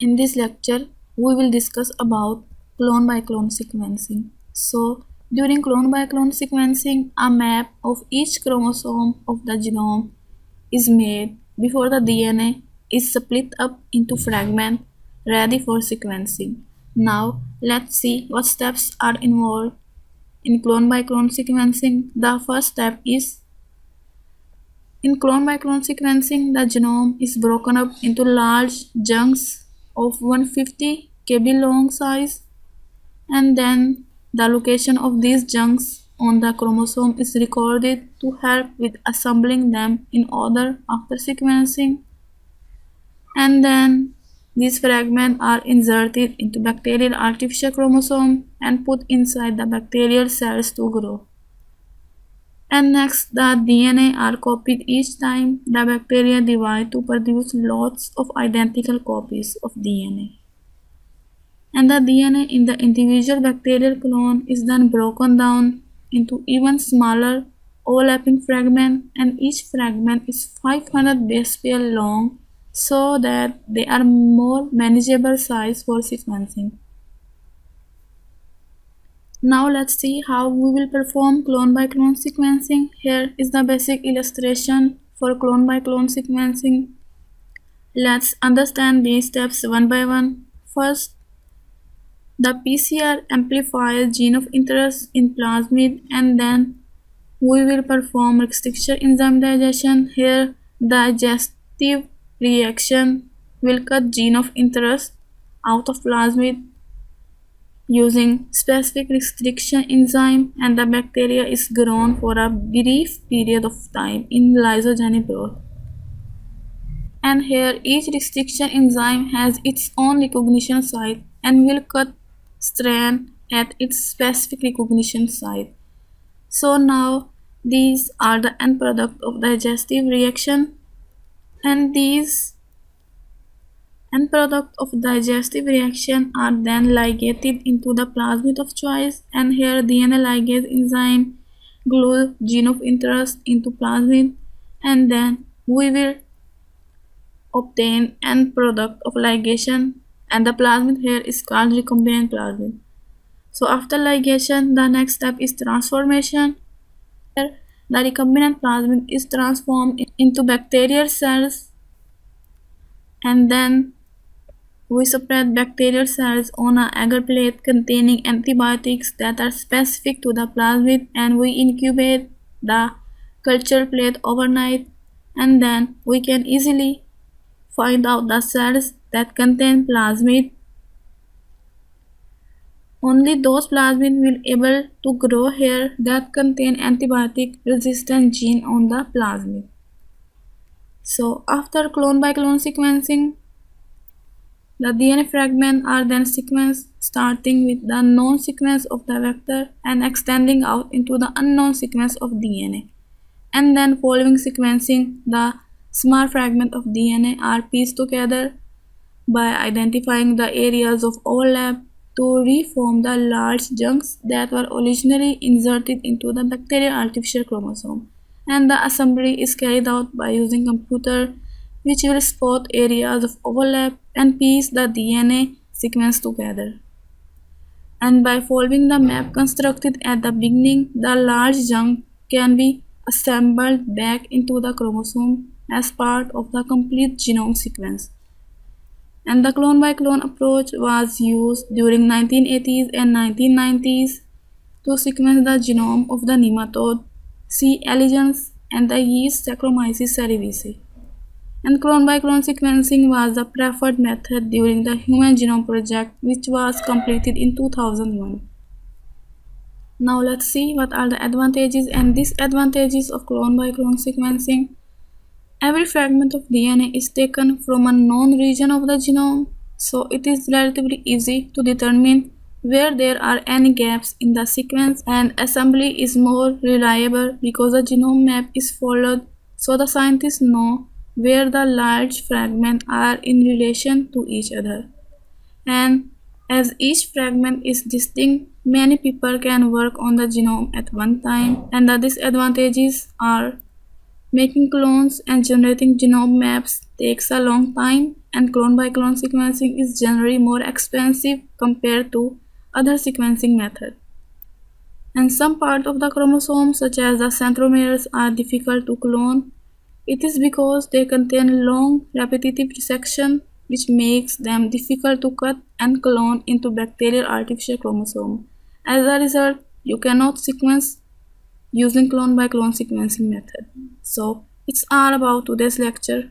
In this lecture, we will discuss about clone by clone sequencing. So, during clone by clone sequencing, a map of each chromosome of the genome is made before the DNA is split up into fragments ready for sequencing. Now, let's see what steps are involved in clone by clone sequencing. The first step is in clone by clone sequencing, the genome is broken up into large chunks of 150 kb long size, and then the location of these chunks on the chromosome is recorded to help with assembling them in order after sequencing. And then these fragments are inserted into bacterial artificial chromosome and put inside the bacterial cells to grow. And next, the DNA are copied each time the bacteria divide to produce lots of identical copies of DNA. And the DNA in the individual bacterial clone is then broken down into even smaller overlapping fragments, and each fragment is 500 base pair long so that they are more manageable size for sequencing. Now let's see how we will perform clone by clone sequencing. Here is the basic illustration for clone by clone sequencing. Let's understand these steps one by one. First, the PCR amplifies gene of interest in plasmid, and then we will perform restriction enzyme digestion. Here, digestive reaction will cut gene of interest out of plasmid using specific restriction enzyme, and the bacteria is grown for a brief period of time in lysogenic growth. And here each restriction enzyme has its own recognition site and will cut strand at its specific recognition site. So now these are the end product of digestive reaction, and these end product of digestive reaction are then ligated into the plasmid of choice, and here DNA ligase enzyme glues gene of interest into plasmid, and then we will obtain end product of ligation, and the plasmid here is called recombinant plasmid. So after ligation, the next step is transformation. Here the recombinant plasmid is transformed into bacterial cells, and then we spread bacterial cells on an agar plate containing antibiotics that are specific to the plasmid, and we incubate the culture plate overnight, and then we can easily find out the cells that contain plasmid. Only those plasmid will able to grow here that contain antibiotic resistant gene on the plasmid. So after clone by clone sequencing, the DNA fragments are then sequenced, starting with the known sequence of the vector and extending out into the unknown sequence of DNA. And then following sequencing, the small fragments of DNA are pieced together by identifying the areas of overlap to reform the large chunks that were originally inserted into the bacterial artificial chromosome. And the assembly is carried out by using computer, which will spot areas of overlap and piece the DNA sequence together. And by following the map constructed at the beginning, the large chunk can be assembled back into the chromosome as part of the complete genome sequence. And the clone by clone approach was used during 1980s and 1990s to sequence the genome of the nematode C. elegans and the yeast Saccharomyces cerevisiae. And clone by clone sequencing was the preferred method during the Human Genome Project, which was completed in 2001. Now let's see what are the advantages and disadvantages of clone by clone sequencing. Every fragment of DNA is taken from a known region of the genome, so it is relatively easy to determine where there are any gaps in the sequence, and assembly is more reliable because the genome map is followed, so the scientists know where the large fragments are in relation to each other. And as each fragment is distinct, many people can work on the genome at one time, and the disadvantages are making clones and generating genome maps takes a long time, and clone by clone sequencing is generally more expensive compared to other sequencing methods. And some parts of the chromosome, such as the centromeres, are difficult to clone. It is because they contain long, repetitive section, which makes them difficult to cut and clone into bacterial artificial chromosome. As a result, you cannot sequence using clone by clone sequencing method. So it's all about today's lecture.